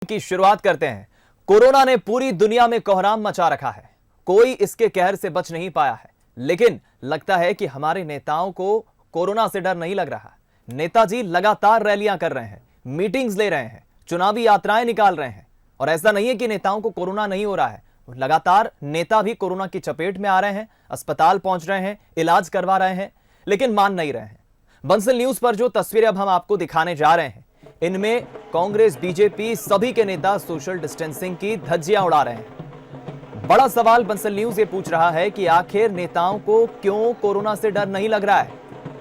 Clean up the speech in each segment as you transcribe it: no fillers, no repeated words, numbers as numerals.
की शुरुआत करते हैं। कोरोना ने पूरी दुनिया में कोहराम मचा रखा है। कोई इसके कहर से बच नहीं पाया है, लेकिन लगता है कि हमारे नेताओं को कोरोना से डर नहीं लग रहा। नेताजी लगातार रैलियां कर रहे हैं, मीटिंग्स ले रहे हैं, चुनावी यात्राएं निकाल रहे हैं, और ऐसा नहीं है कि नेताओं को कोरोना नहीं हो रहा है। लगातार नेता भी कोरोना की चपेट में आ रहे हैं, अस्पताल पहुंच रहे हैं, इलाज करवा रहे हैं, लेकिन मान नहीं रहे हैं। बंसल न्यूज पर जो तस्वीरें अब हम आपको दिखाने जा रहे हैं, इनमें कांग्रेस, बीजेपी सभी के नेता सोशल डिस्टेंसिंग की धज्जियां उड़ा रहे हैं। बड़ा सवाल बंसल न्यूज ये पूछ रहा है कि आखिर नेताओं को क्यों कोरोना से डर नहीं लग रहा है,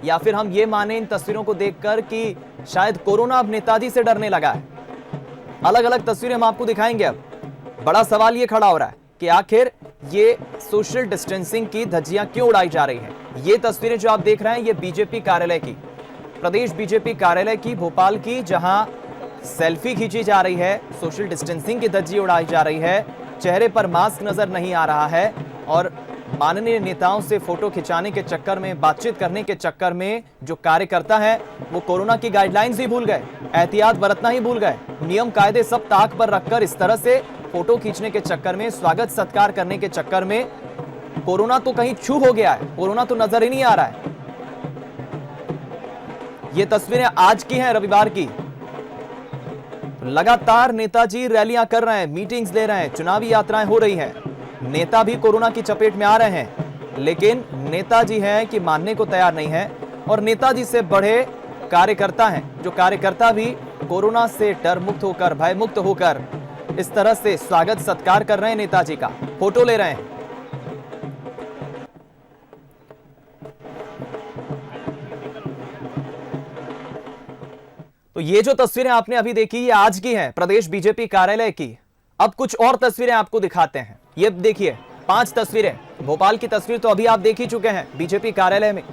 या फिर हम ये माने इन तस्वीरों को देखकर कि शायद कोरोना अब नेताजी से डरने लगा है। अलग अलग तस्वीरें हम आपको दिखाएंगे। अब बड़ा सवाल ये खड़ा हो रहा है कि आखिर ये सोशल डिस्टेंसिंग की धज्जियां क्यों उड़ाई जा रही हैं। ये तस्वीरें जो आप देख रहे हैं, ये बीजेपी कार्यालय की, प्रदेश बीजेपी कार्यालय की, भोपाल की, जहां सेल्फी खींची जा रही है, सोशल डिस्टेंसिंग की धज्जी उड़ाई जा रही है, चेहरे पर मास्क नजर नहीं आ रहा है, और माननीय नेताओं से फोटो खिंचाने के चक्कर में, बातचीत करने के चक्कर में जो कार्यकर्ता है वो कोरोना की गाइडलाइंस ही भूल गए, एहतियात बरतना ही भूल गए। नियम कायदे सब ताक पर रखकर इस तरह से फोटो खींचने के चक्कर में, स्वागत सत्कार करने के चक्कर में कोरोना तो कहीं छू हो गया है, कोरोना तो नजर ही नहीं आ रहा है। ये तस्वीरें आज की हैं, रविवार की। लगातार नेताजी रैलियां कर रहे हैं, मीटिंग्स ले रहे हैं, चुनावी यात्राएं हो रही हैं। नेता भी कोरोना की चपेट में आ रहे हैं, लेकिन नेताजी हैं कि मानने को तैयार नहीं है, और नेताजी से बड़े कार्यकर्ता हैं, जो कार्यकर्ता भी कोरोना से डर मुक्त होकर, भय मुक्त होकर इस तरह से स्वागत सत्कार कर रहे हैं नेताजी का, फोटो ले रहे हैं। तो ये जो तस्वीरें आपने अभी देखी, ये आज की हैं, प्रदेश बीजेपी कार्यालय की। अब कुछ और तस्वीरें आपको दिखाते हैं। ये देखिए, 5 तस्वीरें। भोपाल की तस्वीर तो अभी आप देख ही चुके हैं, बीजेपी कार्यालय में।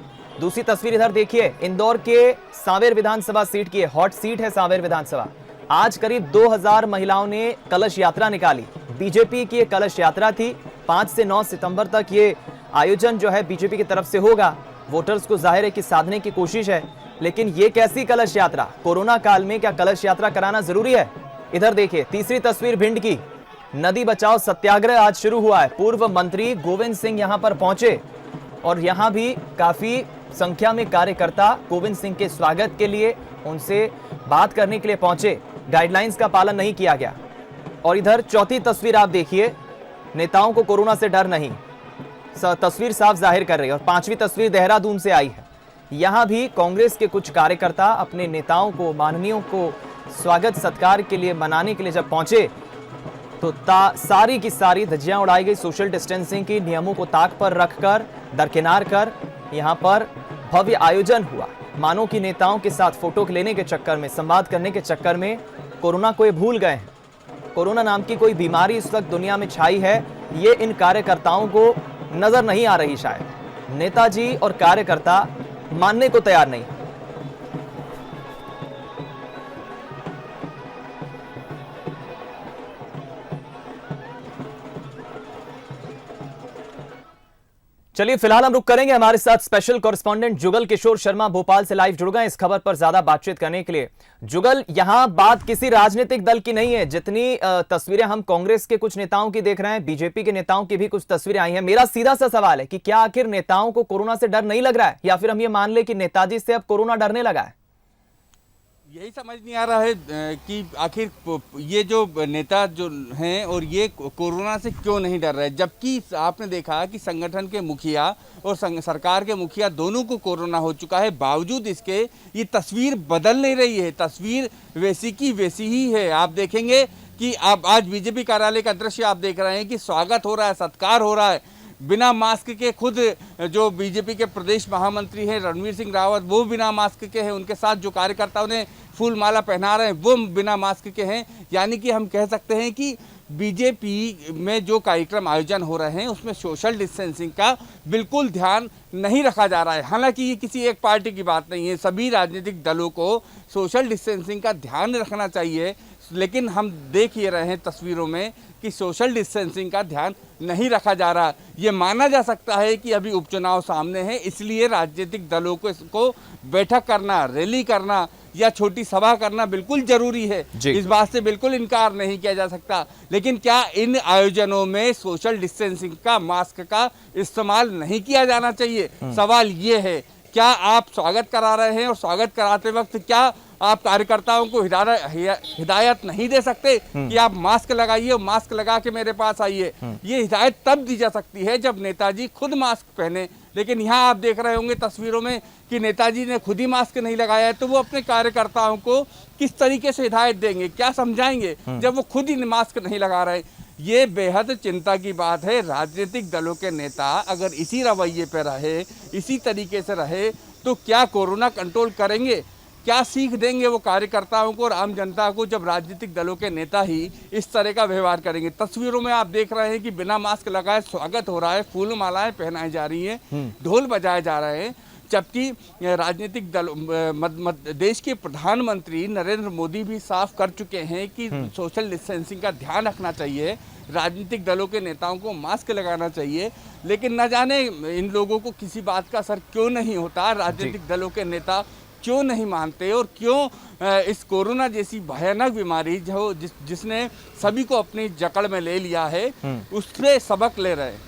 दूसरी तस्वीर इधर देखिए, इंदौर के सांवेर विधानसभा सीट की, हॉट सीट है सांवेर विधानसभा। आज करीब 2000 महिलाओं ने कलश यात्रा निकाली। बीजेपी की एक कलश यात्रा थी। 5 से 9 सितंबर तक ये आयोजन जो है बीजेपी की तरफ से होगा। वोटर्स को जाहिर है कि साधने की कोशिश है, लेकिन ये कैसी कलश यात्रा? कोरोना काल में क्या कलश यात्रा कराना जरूरी है? इधर देखिए, तीसरी तस्वीर भिंड की, नदी बचाओ सत्याग्रह आज शुरू हुआ है। पूर्व मंत्री गोविंद सिंह यहां पर पहुंचे, और यहां भी काफी संख्या में कार्यकर्ता गोविंद सिंह के स्वागत के लिए, उनसे बात करने के लिए पहुंचे। गाइडलाइंस का पालन नहीं किया गया। और इधर चौथी तस्वीर आप देखिए, नेताओं को कोरोना से डर नहीं, तस्वीर साफ जाहिर कर रही है। और 5वीं तस्वीर देहरादून से आई है। यहां भी कांग्रेस के कुछ कार्यकर्ता अपने नेताओं को, माननीयों को स्वागत सत्कार के लिए, मनाने के लिए जब पहुंचे, तो सारी की सारी धज्जियां उड़ाई गई। सोशल डिस्टेंसिंग की नियमों को ताक पर रखकर, दरकिनार कर यहां पर भव्य आयोजन हुआ। मानो कि नेताओं के साथ फोटो लेने के चक्कर में, संवाद करने के चक्कर में कोरोना को ये भूल गए हैं। कोरोना नाम की कोई बीमारी इस वक्त दुनिया में छाई है, ये इन कार्यकर्ताओं को नजर नहीं आ रही। शायद नेताजी और कार्यकर्ता मानने को तैयार नहीं। चलिए फिलहाल हम रुक करेंगे। हमारे साथ स्पेशल कॉरेस्पॉन्डेंट जुगल किशोर शर्मा भोपाल से लाइव जुड़ गए इस खबर पर ज्यादा बातचीत करने के लिए। जुगल, यहां बात किसी राजनीतिक दल की नहीं है। जितनी तस्वीरें हम कांग्रेस के कुछ नेताओं की देख रहे हैं, बीजेपी के नेताओं की भी कुछ तस्वीरें आई हैं। मेरा सीधा सा सवाल है कि क्या आखिर नेताओं को कोरोना से डर नहीं लग रहा है, या फिर हम ये मान ले कि नेताजी से अब कोरोना डरने लगा है? यही समझ नहीं आ रहा है कि आखिर ये जो नेता जो हैं और ये कोरोना से क्यों नहीं डर रहे, जबकि आपने देखा कि संगठन के मुखिया और सरकार के मुखिया दोनों को कोरोना हो चुका है। बावजूद इसके ये तस्वीर बदल नहीं रही है, तस्वीर वैसी की वैसी ही है। आप देखेंगे कि आप आज बीजेपी कार्यालय का दृश्य आप देख रहे हैं कि स्वागत हो रहा है, सत्कार हो रहा है बिना मास्क के। खुद जो बीजेपी के प्रदेश महामंत्री हैं रणवीर सिंह रावत, वो बिना मास्क के हैं। उनके साथ जो कार्यकर्ताओं ने फूल माला पहना रहे हैं वो बिना मास्क के हैं। यानी कि हम कह सकते हैं कि बीजेपी में जो कार्यक्रम आयोजन हो रहे हैं उसमें सोशल डिस्टेंसिंग का बिल्कुल ध्यान नहीं रखा जा रहा है। हालांकि ये किसी एक पार्टी की बात नहीं है, सभी राजनीतिक दलों को सोशल डिस्टेंसिंग का ध्यान रखना चाहिए। लेकिन हम देख ये रहे हैं तस्वीरों में कि सोशल डिस्टेंसिंग का ध्यान नहीं रखा जा रहा। ये माना जा सकता है कि अभी उपचुनाव सामने है, इसलिए राजनीतिक दलों को इसको बैठक करना, रैली करना या छोटी सभा करना बिल्कुल जरूरी है। इस बात से बिल्कुल इनकार नहीं किया जा सकता। लेकिन क्या इन आयोजनों में सोशल डिस्टेंसिंग का, मास्क का इस्तेमाल नहीं किया जाना चाहिए? सवाल ये है, क्या आप स्वागत करा रहे हैं और स्वागत कराते वक्त क्या आप कार्यकर्ताओं को हिदायत नहीं दे सकते कि आप मास्क लगाइए और मास्क लगा के मेरे पास आइए? ये हिदायत तब दी जा सकती है जब नेताजी खुद मास्क पहने। लेकिन यहाँ आप देख रहे होंगे तस्वीरों में कि नेताजी ने खुद ही मास्क नहीं लगाया है, तो वो अपने कार्यकर्ताओं को किस तरीके से हिदायत देंगे, क्या समझाएंगे जब वो खुद ही मास्क नहीं लगा रहे? ये बेहद चिंता की बात है। राजनीतिक दलों के नेता अगर इसी रवैये पर रहे, इसी तरीके से रहे, तो क्या कोरोना कंट्रोल करेंगे? क्या सीख देंगे वो कार्यकर्ताओं को और आम जनता को जब राजनीतिक दलों के नेता ही इस तरह का व्यवहार करेंगे? तस्वीरों में आप देख रहे हैं कि बिना मास्क लगाए स्वागत हो रहा है, फूल मालाएं पहनाई जा रही हैं, ढोल बजाए जा रहे हैं, जबकि राजनीतिक दल देश के प्रधानमंत्री नरेंद्र मोदी भी साफ कर चुके हैं कि सोशल डिस्टेंसिंग का ध्यान रखना चाहिए, राजनीतिक दलों के नेताओं को मास्क लगाना चाहिए। लेकिन न जाने इन लोगों को किसी बात का असर क्यों नहीं होता, राजनीतिक दलों के नेता क्यों नहीं मानते और क्यों इस कोरोना जैसी भयानक बीमारी जो जिसने सभी को अपनी जकड़ में ले लिया है, उससे सबक ले रहे हैं।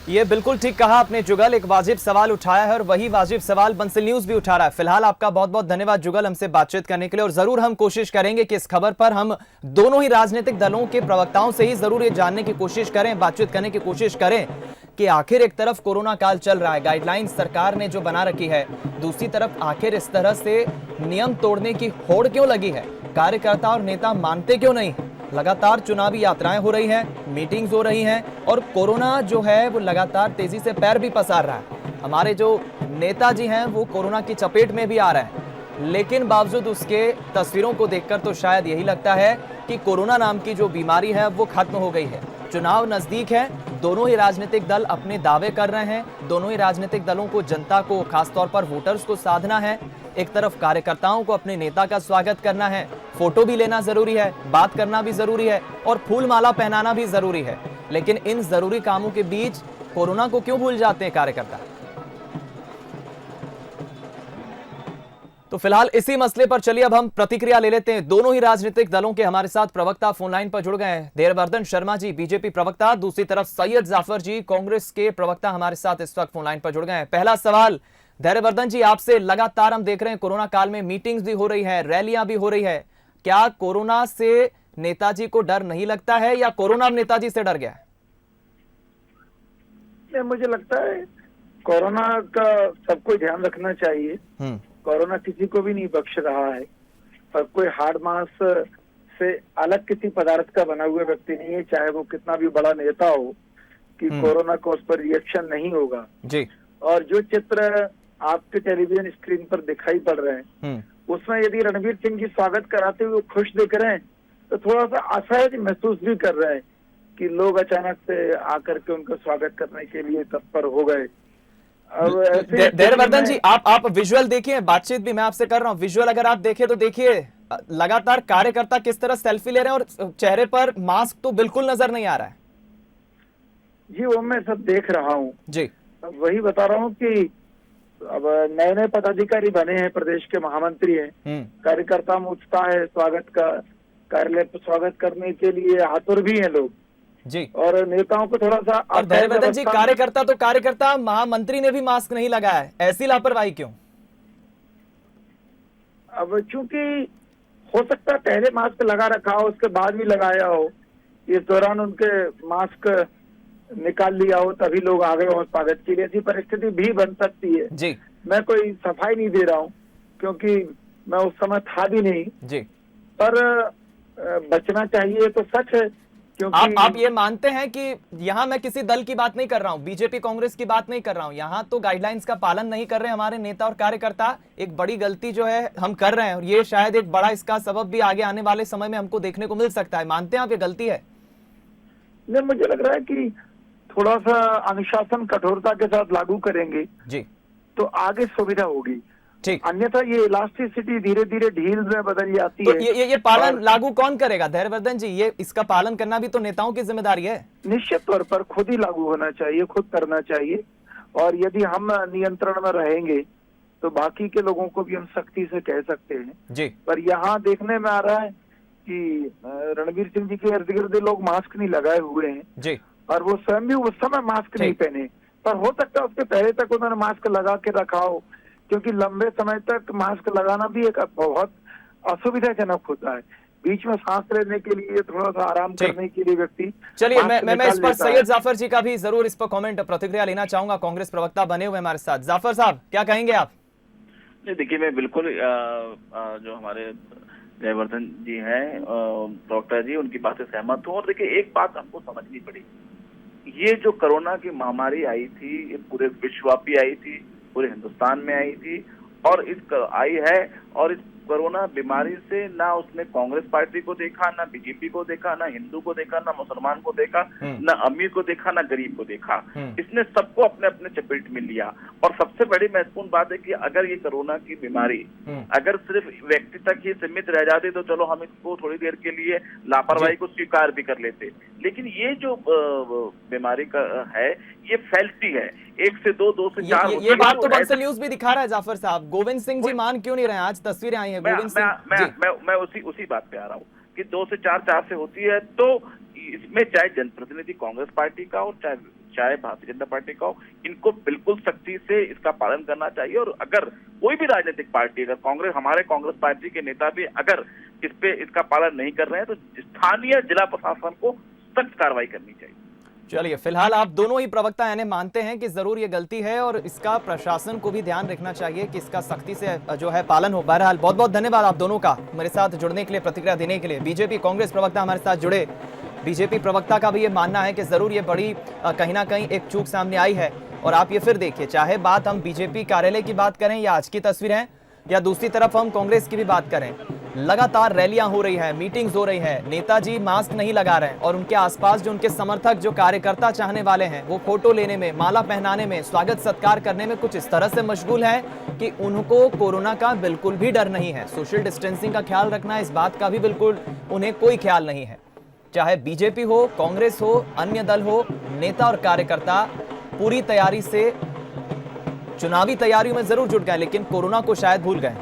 ये बिल्कुल ठीक कहा आपने जुगल, एक वाजिब सवाल उठाया है और वही वाजिब सवाल बंसल न्यूज भी उठा रहा है। फिलहाल आपका बहुत बहुत धन्यवाद जुगल हमसे बातचीत करने के लिए, और जरूर हम कोशिश करेंगे कि इस खबर पर हम दोनों ही राजनीतिक दलों के प्रवक्ताओं से ही जरूर ये जानने की कोशिश करें, बातचीत करने की कोशिश करें कि आखिर एक तरफ कोरोना काल चल रहा है, गाइडलाइंस सरकार ने जो बना रखी है, दूसरी तरफ आखिर इस तरह से नियम तोड़ने की होड़ क्यों लगी है, कार्यकर्ता और नेता मानते क्यों नहीं? लगातार चुनावी यात्राएं हो रही हैं, मीटिंग्स हो रही हैं और कोरोना जो है वो लगातार तेजी से पैर भी पसार रहा है। हमारे जो नेताजी हैं वो कोरोना की चपेट में भी आ रहे हैं, लेकिन बावजूद उसके तस्वीरों को देखकर तो शायद यही लगता है कि कोरोना नाम की जो बीमारी है वो खत्म हो गई है। चुनाव नजदीक है, दोनों ही राजनीतिक दल अपने दावे कर रहे हैं, दोनों ही राजनीतिक दलों को, जनता को, खासतौर पर वोटर्स को साधना है। एक तरफ कार्यकर्ताओं को अपने नेता का स्वागत करना है, फोटो भी लेना जरूरी है, बात करना भी जरूरी है और फूल माला पहनाना भी जरूरी है, लेकिन इन जरूरी कामों के बीच कोरोना को क्यों भूल जाते हैं कार्यकर्ता? तो फिलहाल इसी मसले पर चलिए अब हम प्रतिक्रिया ले लेते हैं। दोनों ही राजनीतिक दलों के हमारे साथ प्रवक्ता फोन लाइन पर जुड़ गए हैं। देववर्धन शर्मा जी बीजेपी प्रवक्ता, दूसरी तरफ सैयद जाफर जी कांग्रेस के प्रवक्ता हमारे साथ इस वक्त फोन लाइन पर जुड़ गए हैं। पहला सवाल धैर्यवर्धन जी आपसे, लगातार हम देख रहे हैं कोरोना काल में मीटिंग्स भी हो रही है, रैलियां भी हो रही है, क्या कोरोना से नेताजी को डर नहीं लगता है या कोरोना नेताजी से डर गया है? मुझे लगता है कोरोना का सबको ध्यान रखना चाहिए। कोरोना किसी को भी नहीं बख्श रहा है और कोई हार्ड मास से अलग किसी पदार्थ का बना हुआ व्यक्ति नहीं है, चाहे वो कितना भी बड़ा नेता हो, कि कोरोना को उस पर रिएक्शन नहीं होगा जी। और जो चित्र आपके टेलीविजन स्क्रीन पर दिखाई पड़ रहे हैं उसमें यदि रणवीर सिंह जी स्वागत कराते हुए खुश दिख रहे हैं तो थोड़ा सा असहज महसूस भी कर रहे हैं कि लोग अचानक से आकर के उनका स्वागत करने के लिए तत्पर हो गए। देववर्धन जी आप विजुअल देखिए, बातचीत भी मैं आपसे कर रहा हूँ, विजुअल अगर आप देखें तो देखिए लगातार कार्यकर्ता किस तरह सेल्फी ले रहे हैं और चेहरे पर मास्क तो बिल्कुल नजर नहीं आ रहा है। जी वो मैं सब देख रहा हूँ जी, वही बता रहा हूँ कि अब नए नए पदाधिकारी बने हैं, प्रदेश के महामंत्री हैं, कार्यकर्ता में उत्साह है, स्वागत का कार्यालय पर स्वागत करने के लिए आतुर भी हैं लोग जी। और नेताओं को थोड़ा सा। और धैर्यवर्धन जी कार्यकर्ता महामंत्री ने भी मास्क नहीं लगाया है, ऐसी लापरवाही क्यों? अब चूंकि हो सकता है पहले मास्क लगा रखा हो, उसके बाद भी लगाया हो, इस दौरान उनके मास्क निकाल लिया हो, तभी लोग आ गए हो स्वागत के लिए, ऐसी परिस्थिति भी बन सकती है जी। मैं कोई सफाई नहीं दे रहा हूँ क्योंकि मैं उस समय था भी नहीं जी, पर बचना चाहिए तो सच है। क्योंकि आप ये मानते हैं कि यहाँ मैं किसी दल की बात नहीं कर रहा हूँ, बीजेपी कांग्रेस की बात नहीं कर रहा हूँ, यहाँ तो गाइडलाइंस का पालन नहीं कर रहे हमारे नेता और कार्यकर्ता, एक बड़ी गलती जो है हम कर रहे हैं और ये शायद एक बड़ा इसका सबब भी आगे आने वाले समय में हमको देखने को मिल सकता है। मानते हैं आप ये गलती है? नहीं, मुझे लग रहा है कि थोड़ा सा अनुशासन कठोरता के साथ लागू करेंगे जी तो आगे सुविधा होगी। ठीक। अन्यथा ये इलास्टिसिटी धीरे धीरे ढील में बदल जाती तो है। ये पालन लागू कौन करेगा धैर्यवर्धन जी? ये इसका पालन करना भी तो नेताओं की जिम्मेदारी है। निश्चित तौर पर खुद ही लागू होना चाहिए, खुद करना चाहिए। और यदि हम नियंत्रण में रहेंगे तो बाकी के लोगों को भी हम सख्ती से कह सकते हैं जी। पर यहाँ देखने में आ रहा है कि रणवीर सिंह जी के इर्द गिर्द लोग मास्क नहीं लगाए हुए हैं जी। और वो स्वयं भी उस समय मास्क नहीं पहने, पर हो सकता है उसके पहले तक उन्होंने मास्क लगा के रखा हो, क्योंकि लंबे समय तक मास्क लगाना भी एक बहुत असुविधाजनक होता है। बीच में सांस लेने के लिए, थोड़ा सा आराम करने के लिए व्यक्ति। चलिए मैं इस पर सैयद जाफर जी का भी जरूर इस पर कमेंट प्रतिक्रिया लेना चाहूंगा। कांग्रेस प्रवक्ता बने हुए हमारे साथ। जाफर साहब क्या कहेंगे आप? नहीं, देखिए मैं बिल्कुल जो हमारे जयवर्धन जी हैं प्रवक्ता जी, उनकी बात से सहमत हूँ। और देखिए एक बात हमको समझनी पड़ी, ये जो कोरोना की महामारी आई थी ये पूरे विश्वव्यापी आई थी, पूरे हिंदुस्तान में आई थी और आई है। और इस कोरोना बीमारी से ना उसने कांग्रेस पार्टी को देखा, ना बीजेपी को देखा, ना हिंदू को देखा, ना मुसलमान को देखा, ना अमीर को देखा, ना गरीब को देखा। इसने सबको अपने अपने चपेट में लिया। और सबसे बड़ी महत्वपूर्ण बात है कि अगर ये कोरोना की बीमारी अगर सिर्फ व्यक्ति तक ही सीमित रह जाती तो चलो हम इसको थोड़ी देर के लिए लापरवाही को स्वीकार भी कर लेते, लेकिन ये जो बीमारी का है ये फैलती है, 1 से 2, 2 से 4। ये बात तो बक्सर न्यूज भी दिखा रहा है जाफर साहब। गोविंद सिंह जी मान क्यों नहीं रहे? आज तस्वीरें आई हैं गोविंद सिंह। मैं उसी बात पे आ रहा हूँ कि 2 से 4 से होती है, तो इसमें चाहे जनप्रतिनिधि कांग्रेस पार्टी का हो चाहे भारतीय जनता पार्टी का हो, इनको बिल्कुल सख्ती से इसका पालन करना चाहिए। और अगर कोई भी राजनीतिक पार्टी, अगर हमारे कांग्रेस पार्टी के नेता भी अगर इसका पालन नहीं कर रहे हैं तो स्थानीय जिला प्रशासन को सख्त कार्रवाई करनी चाहिए। चलिए फिलहाल आप दोनों ही प्रवक्ता यानी मानते हैं कि जरूर ये गलती है और इसका प्रशासन को भी ध्यान रखना चाहिए कि इसका सख्ती से जो है पालन हो। बहरहाल बहुत बहुत धन्यवाद आप दोनों का मेरे साथ जुड़ने के लिए, प्रतिक्रिया देने के लिए। बीजेपी कांग्रेस प्रवक्ता हमारे साथ जुड़े। बीजेपी प्रवक्ता का भी ये मानना है कि जरूर ये बड़ी कहीं ना कहीं एक चूक सामने आई है। और आप ये फिर देखिए, चाहे बात हम बीजेपी कार्यालय की बात करें या आज की तस्वीरें या दूसरी तरफ हम कांग्रेस की भी बात करें, लगातार रैलियां हो रही है, मीटिंग्स हो रही है, नेताजी मास्क नहीं लगा रहे हैं और उनके आसपास जो उनके समर्थक, जो कार्यकर्ता चाहने वाले हैं, वो फोटो लेने में, माला पहनाने में, स्वागत सत्कार करने में कुछ इस तरह से मशगूल है कि उनको कोरोना का बिल्कुल भी डर नहीं है। सोशल डिस्टेंसिंग का ख्याल रखना, इस बात का भी बिल्कुल उन्हें कोई ख्याल नहीं है। चाहे बीजेपी हो, कांग्रेस हो, अन्य दल हो, नेता और कार्यकर्ता पूरी तैयारी से चुनावी तैयारियों में जरूर जुट गए, लेकिन कोरोना को शायद भूल गए।